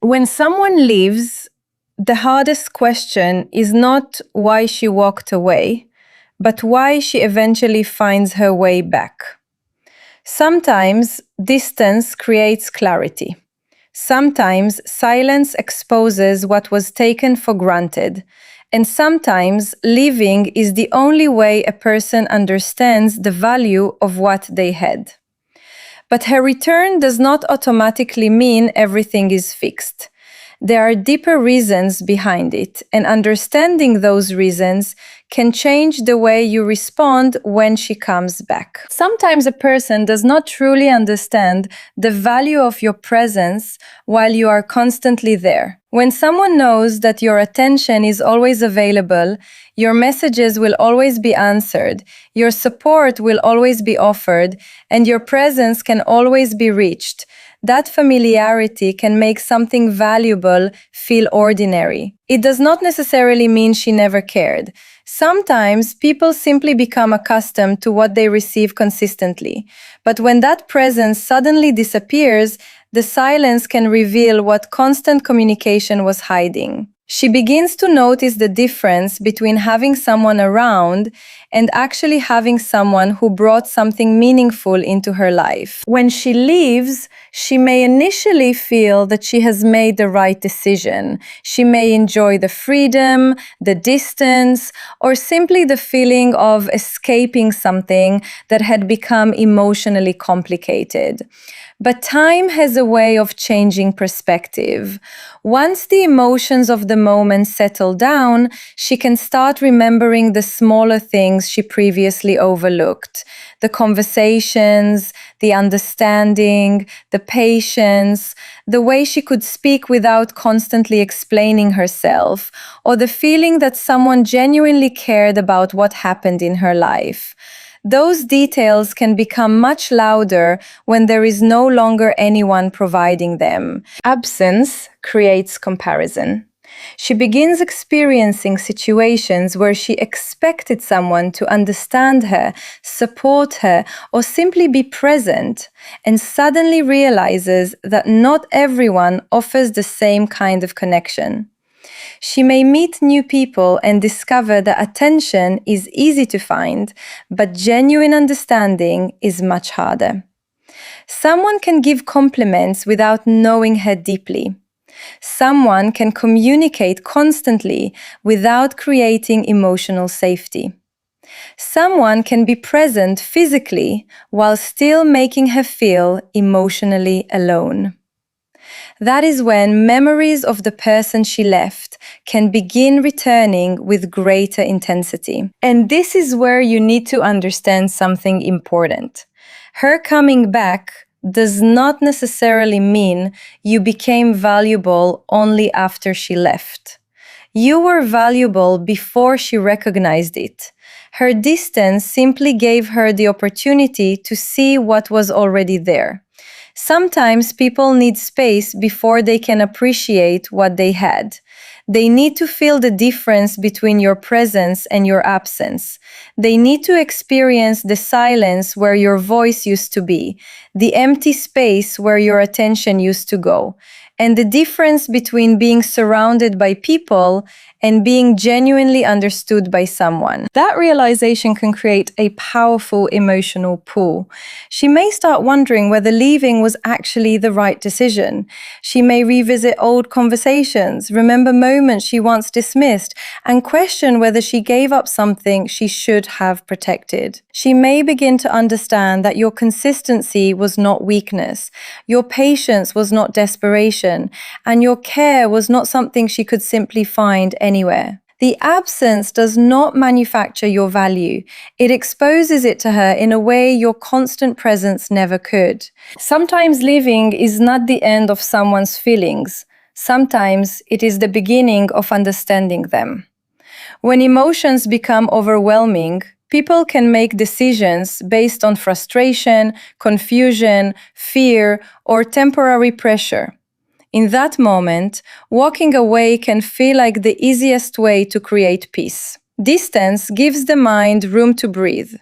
When someone leaves, the hardest question is not why she walked away, but why she eventually finds her way back. Sometimes distance creates clarity. Sometimes silence exposes what was taken for granted. And sometimes leaving is the only way a person understands the value of what they had. But her return does not automatically mean everything is fixed. There are deeper reasons behind it, and understanding those reasons can change the way you respond when she comes back. Sometimes a person does not truly understand the value of your presence while you are constantly there. When someone knows that your attention is always available, your messages will always be answered, your support will always be offered, and your presence can always be reached, that familiarity can make something valuable feel ordinary. It does not necessarily mean she never cared. Sometimes people simply become accustomed to what they receive consistently. But when that presence suddenly disappears, the silence can reveal what constant communication was hiding. She begins to notice the difference between having someone around and actually having someone who brought something meaningful into her life. When she leaves, she may initially feel that she has made the right decision. She may enjoy the freedom, the distance, or simply the feeling of escaping something that had become emotionally complicated. But time has a way of changing perspective. Once the emotions of the moment settle down, she can start remembering the smaller things she previously overlooked. The conversations, the understanding, the patience, the way she could speak without constantly explaining herself, or the feeling that someone genuinely cared about what happened in her life. Those details can become much louder when there is no longer anyone providing them. Absence creates comparison. She begins experiencing situations where she expected someone to understand her, support her, or simply be present, and suddenly realizes that not everyone offers the same kind of connection. She may meet new people and discover that attention is easy to find, but genuine understanding is much harder. Someone can give compliments without knowing her deeply. Someone can communicate constantly without creating emotional safety. Someone can be present physically while still making her feel emotionally alone. That is when memories of the person she left can begin returning with greater intensity. And this is where you need to understand something important. Her coming back does not necessarily mean you became valuable only after she left. You were valuable before she recognized it. Her distance simply gave her the opportunity to see what was already there. Sometimes people need space before they can appreciate what they had. They need to feel the difference between your presence and your absence. They need to experience the silence where your voice used to be, the empty space where your attention used to go, and the difference between being surrounded by people and being genuinely understood by someone. That realization can create a powerful emotional pull. She may start wondering whether leaving was actually the right decision. She may revisit old conversations, remember moments she once dismissed, and question whether she gave up something she should have protected. She may begin to understand that your consistency was not weakness, your patience was not desperation, and your care was not something she could simply find anywhere. The absence does not manufacture your value. It exposes it to her in a way your constant presence never could. Sometimes leaving is not the end of someone's feelings. Sometimes it is the beginning of understanding them. When emotions become overwhelming, people can make decisions based on frustration, confusion, fear, or temporary pressure. In that moment, walking away can feel like the easiest way to create peace. Distance gives the mind room to breathe.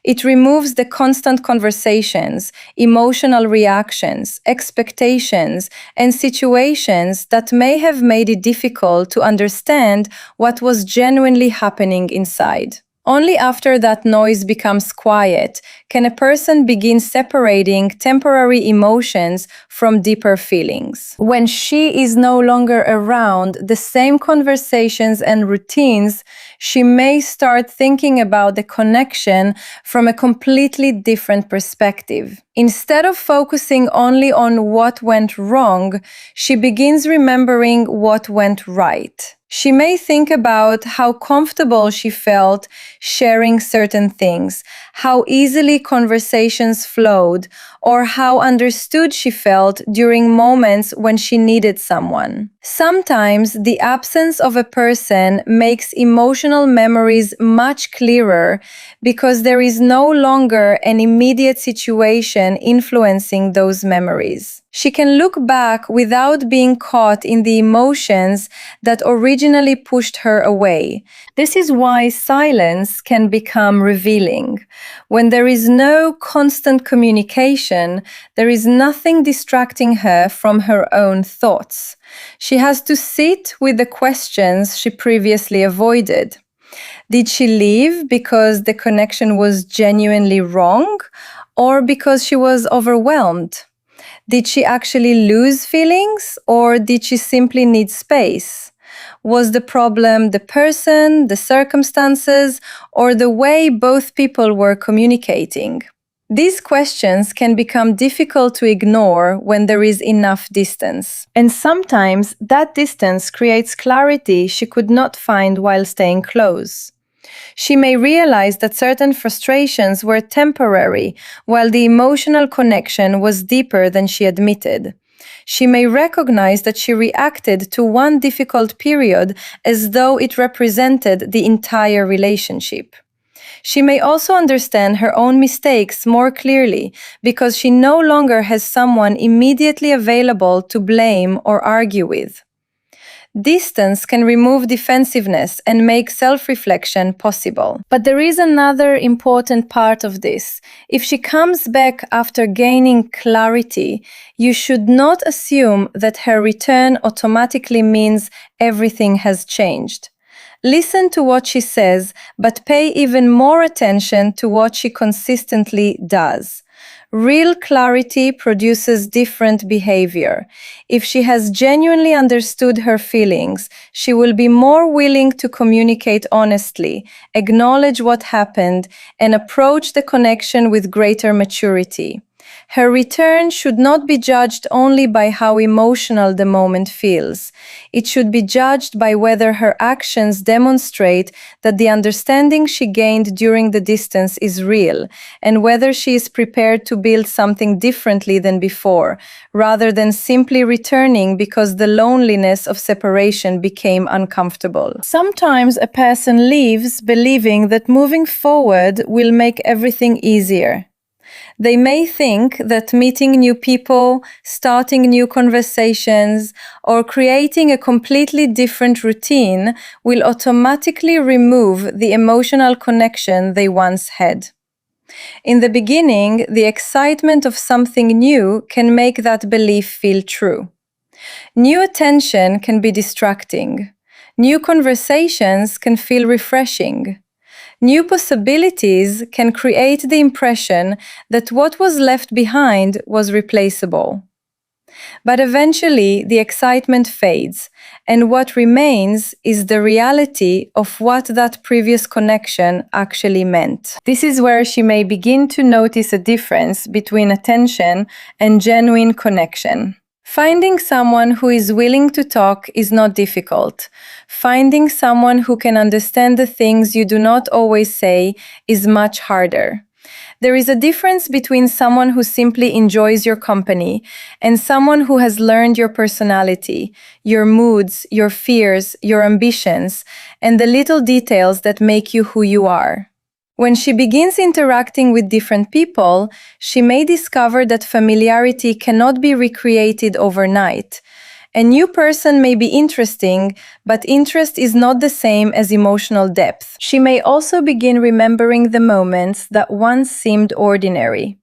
It removes the constant conversations, emotional reactions, expectations, and situations that may have made it difficult to understand what was genuinely happening inside. Only after that noise becomes quiet can a person begin separating temporary emotions from deeper feelings. When she is no longer around the same conversations and routines, she may start thinking about the connection from a completely different perspective. Instead of focusing only on what went wrong, she begins remembering what went right. She may think about how comfortable she felt sharing certain things, how easily conversations flowed, or how understood she felt during moments when she needed someone. Sometimes the absence of a person makes emotional memories much clearer because there is no longer an immediate situation influencing those memories. She can look back without being caught in the emotions that originally pushed her away. This is why silence can become revealing. When there is no constant communication, there is nothing distracting her from her own thoughts. She has to sit with the questions she previously avoided. Did she leave because the connection was genuinely wrong, or because she was overwhelmed? Did she actually lose feelings, or did she simply need space? Was the problem the person, the circumstances, or the way both people were communicating? These questions can become difficult to ignore when there is enough distance. And sometimes that distance creates clarity she could not find while staying close. She may realize that certain frustrations were temporary, while the emotional connection was deeper than she admitted. She may recognize that she reacted to one difficult period as though it represented the entire relationship. She may also understand her own mistakes more clearly because she no longer has someone immediately available to blame or argue with. Distance can remove defensiveness and make self-reflection possible. But there is another important part of this. If she comes back after gaining clarity, you should not assume that her return automatically means everything has changed. Listen to what she says, but pay even more attention to what she consistently does. Real clarity produces different behavior. If she has genuinely understood her feelings, she will be more willing to communicate honestly, acknowledge what happened, and approach the connection with greater maturity. Her return should not be judged only by how emotional the moment feels. It should be judged by whether her actions demonstrate that the understanding she gained during the distance is real, and whether she is prepared to build something differently than before, rather than simply returning because the loneliness of separation became uncomfortable. Sometimes a person leaves believing that moving forward will make everything easier. They may think that meeting new people, starting new conversations, or creating a completely different routine will automatically remove the emotional connection they once had. In the beginning, the excitement of something new can make that belief feel true. New attention can be distracting. New conversations can feel refreshing. New possibilities can create the impression that what was left behind was replaceable. But eventually, the excitement fades, and what remains is the reality of what that previous connection actually meant. This is where she may begin to notice a difference between attention and genuine connection. Finding someone who is willing to talk is not difficult. Finding someone who can understand the things you do not always say is much harder. There is a difference between someone who simply enjoys your company and someone who has learned your personality, your moods, your fears, your ambitions, and the little details that make you who you are. When she begins interacting with different people, she may discover that familiarity cannot be recreated overnight, A new person may be interesting, but interest is not the same as emotional depth. She may also begin remembering the moments that once seemed ordinary.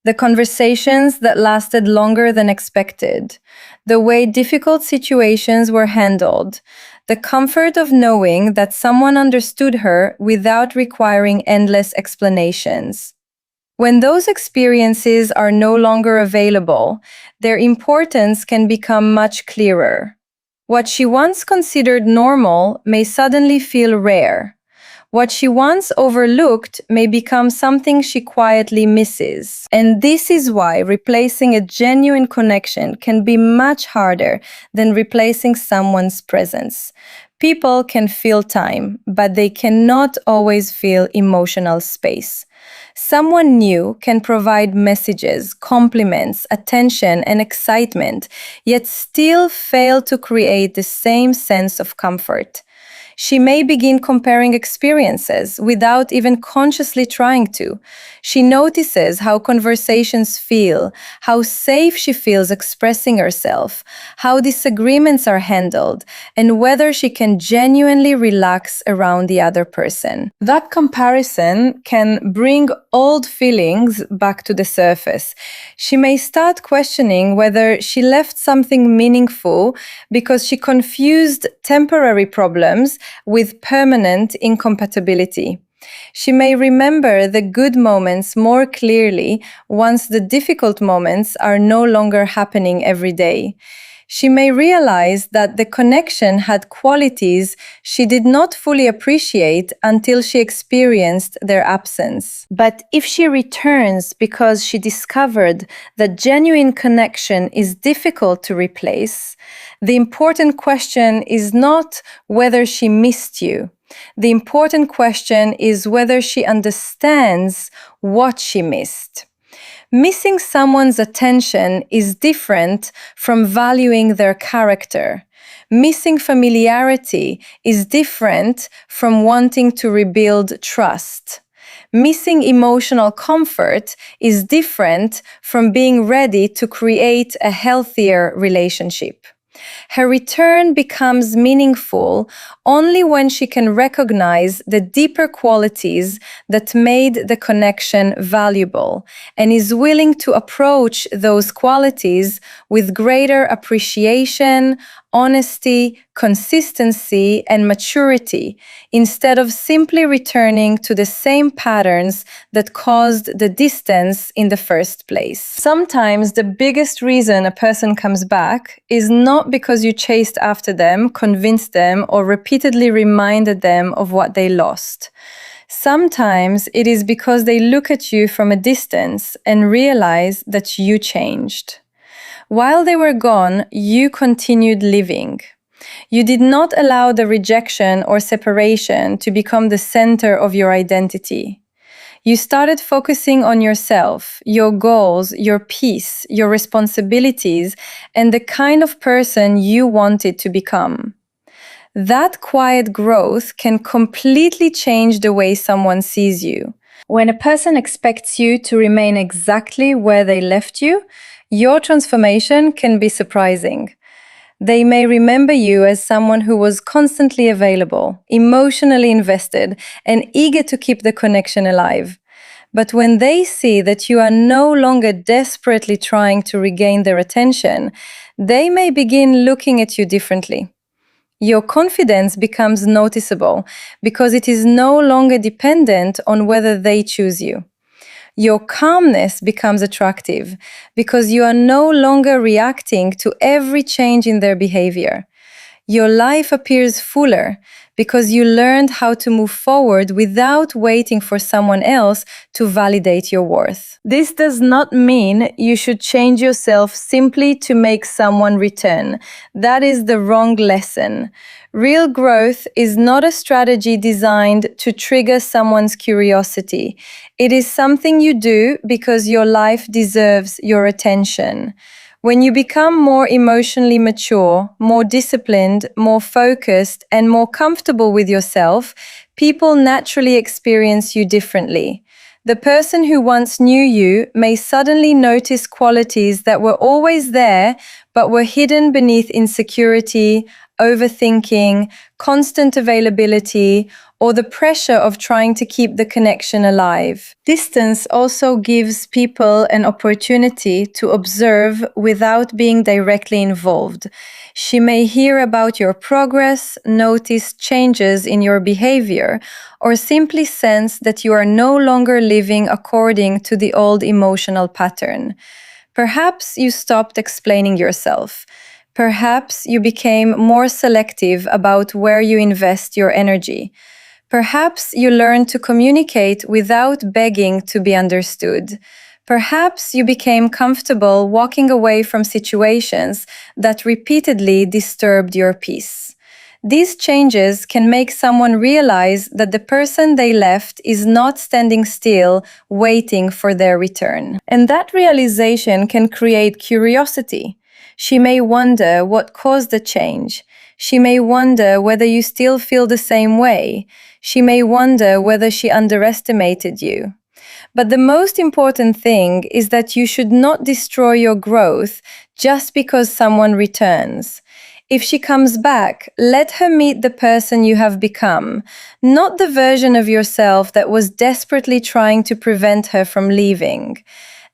The conversations that lasted longer than expected, the way difficult situations were handled, the comfort of knowing that someone understood her without requiring endless explanations. When those experiences are no longer available, their importance can become much clearer. What she once considered normal may suddenly feel rare. What she once overlooked may become something she quietly misses. And this is why replacing a genuine connection can be much harder than replacing someone's presence. People can feel time, but they cannot always feel emotional space. Someone new can provide messages, compliments, attention, and excitement, yet still fail to create the same sense of comfort. She may begin comparing experiences without even consciously trying to. She notices how conversations feel, how safe she feels expressing herself, how disagreements are handled, and whether she can genuinely relax around the other person. That comparison can bring old feelings back to the surface. She may start questioning whether she left something meaningful because she confused temporary problems with permanent incompatibility. She may remember the good moments more clearly once the difficult moments are no longer happening every day. She may realize that the connection had qualities she did not fully appreciate until she experienced their absence. But if she returns because she discovered that genuine connection is difficult to replace, the important question is not whether she missed you. The important question is whether she understands what she missed. Missing someone's attention is different from valuing their character. Missing familiarity is different from wanting to rebuild trust. Missing emotional comfort is different from being ready to create a healthier relationship. Her return becomes meaningful only when she can recognize the deeper qualities that made the connection valuable and is willing to approach those qualities with greater appreciation, honesty, consistency, and maturity, instead of simply returning to the same patterns that caused the distance in the first place. Sometimes the biggest reason a person comes back is not because you chased after them, convinced them, or repeatedly reminded them of what they lost. Sometimes it is because they look at you from a distance and realize that you changed. While they were gone, you continued living. You did not allow the rejection or separation to become the center of your identity. You started focusing on yourself, your goals, your peace, your responsibilities, and the kind of person you wanted to become. That quiet growth can completely change the way someone sees you. When a person expects you to remain exactly where they left you, your transformation can be surprising. They may remember you as someone who was constantly available, emotionally invested, and eager to keep the connection alive. But when they see that you are no longer desperately trying to regain their attention, they may begin looking at you differently. Your confidence becomes noticeable because it is no longer dependent on whether they choose you. Your calmness becomes attractive because you are no longer reacting to every change in their behavior. Your life appears fuller because you learned how to move forward without waiting for someone else to validate your worth. This does not mean you should change yourself simply to make someone return. That is the wrong lesson. Real growth is not a strategy designed to trigger someone's curiosity. It is something you do because your life deserves your attention. When you become more emotionally mature, more disciplined, more focused, and more comfortable with yourself, people naturally experience you differently. The person who once knew you may suddenly notice qualities that were always there but were hidden beneath insecurity, overthinking, constant availability, or the pressure of trying to keep the connection alive. Distance also gives people an opportunity to observe without being directly involved. She may hear about your progress, notice changes in your behavior, or simply sense that you are no longer living according to the old emotional pattern. Perhaps you stopped explaining yourself. Perhaps you became more selective about where you invest your energy. Perhaps you learned to communicate without begging to be understood. Perhaps you became comfortable walking away from situations that repeatedly disturbed your peace. These changes can make someone realize that the person they left is not standing still, waiting for their return. And that realization can create curiosity. She may wonder what caused the change. She may wonder whether you still feel the same way. She may wonder whether she underestimated you. But the most important thing is that you should not destroy your growth just because someone returns. If she comes back, let her meet the person you have become, not the version of yourself that was desperately trying to prevent her from leaving.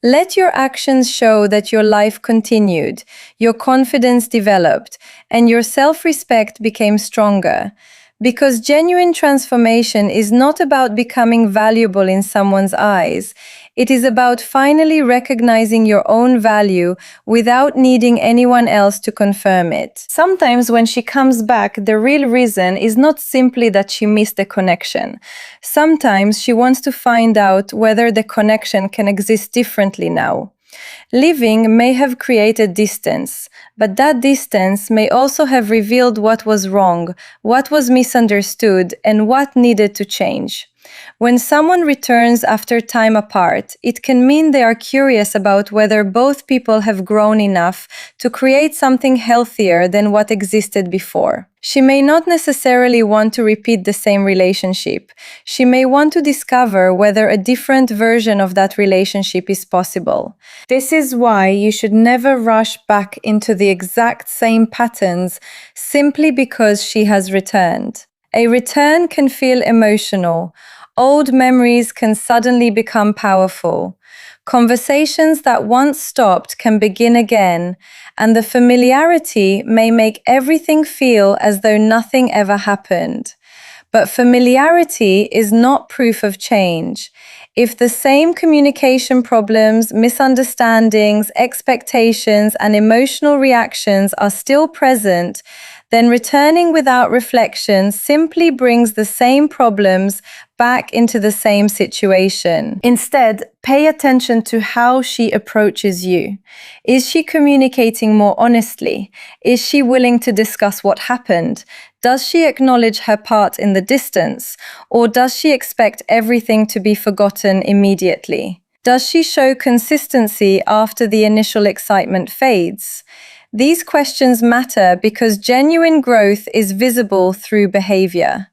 Let your actions show that your life continued, your confidence developed, and your self-respect became stronger. Because genuine transformation is not about becoming valuable in someone's eyes. It is about finally recognizing your own value without needing anyone else to confirm it. Sometimes when she comes back, the real reason is not simply that she missed the connection. Sometimes she wants to find out whether the connection can exist differently now. Living may have created distance, but that distance may also have revealed what was wrong, what was misunderstood, and what needed to change. When someone returns after time apart, it can mean they are curious about whether both people have grown enough to create something healthier than what existed before. She may not necessarily want to repeat the same relationship. She may want to discover whether a different version of that relationship is possible. This is why you should never rush back into the exact same patterns simply because she has returned. A return can feel emotional. Old memories can suddenly become powerful. Conversations that once stopped can begin again, and the familiarity may make everything feel as though nothing ever happened. But familiarity is not proof of change. If the same communication problems, misunderstandings, expectations, and emotional reactions are still present, then returning without reflection simply brings the same problems back into the same situation. Instead, pay attention to how she approaches you. Is she communicating more honestly? Is she willing to discuss what happened? Does she acknowledge her part in the distance? Or does she expect everything to be forgotten immediately? Does she show consistency after the initial excitement fades? These questions matter because genuine growth is visible through behavior.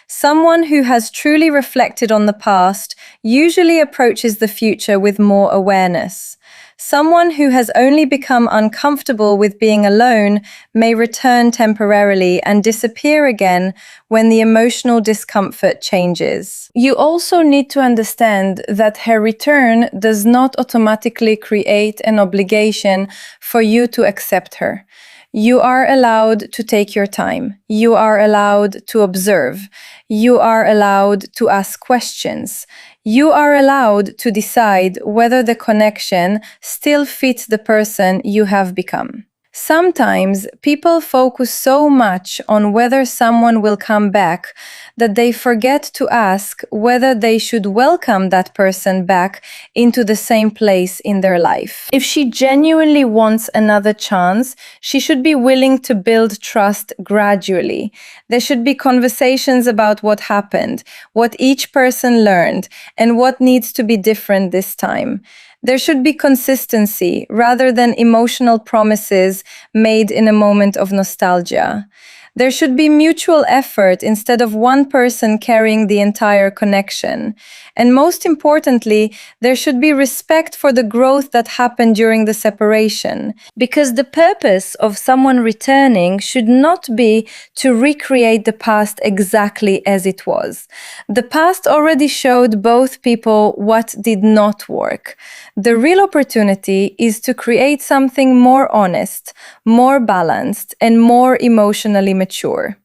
Someone who has truly reflected on the past usually approaches the future with more awareness. Someone who has only become uncomfortable with being alone may return temporarily and disappear again when the emotional discomfort changes. You also need to understand that her return does not automatically create an obligation for you to accept her. You are allowed to take your time. You are allowed to observe. You are allowed to ask questions. You are allowed to decide whether the connection still fits the person you have become. Sometimes people focus so much on whether someone will come back that they forget to ask whether they should welcome that person back into the same place in their life. If she genuinely wants another chance, she should be willing to build trust gradually. There should be conversations about what happened, what each person learned, and what needs to be different this time. There should be consistency rather than emotional promises made in a moment of nostalgia. There should be mutual effort instead of one person carrying the entire connection. And most importantly, there should be respect for the growth that happened during the separation. Because the purpose of someone returning should not be to recreate the past exactly as it was. The past already showed both people what did not work. The real opportunity is to create something more honest, more balanced, and more emotionally mature.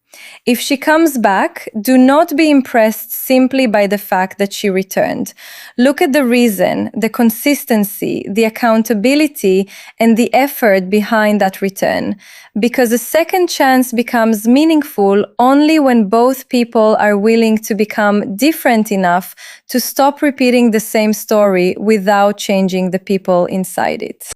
If she comes back, do not be impressed simply by the fact that she returned. Look at the reason, the consistency, the accountability, and the effort behind that return. Because a second chance becomes meaningful only when both people are willing to become different enough to stop repeating the same story without changing the people inside it.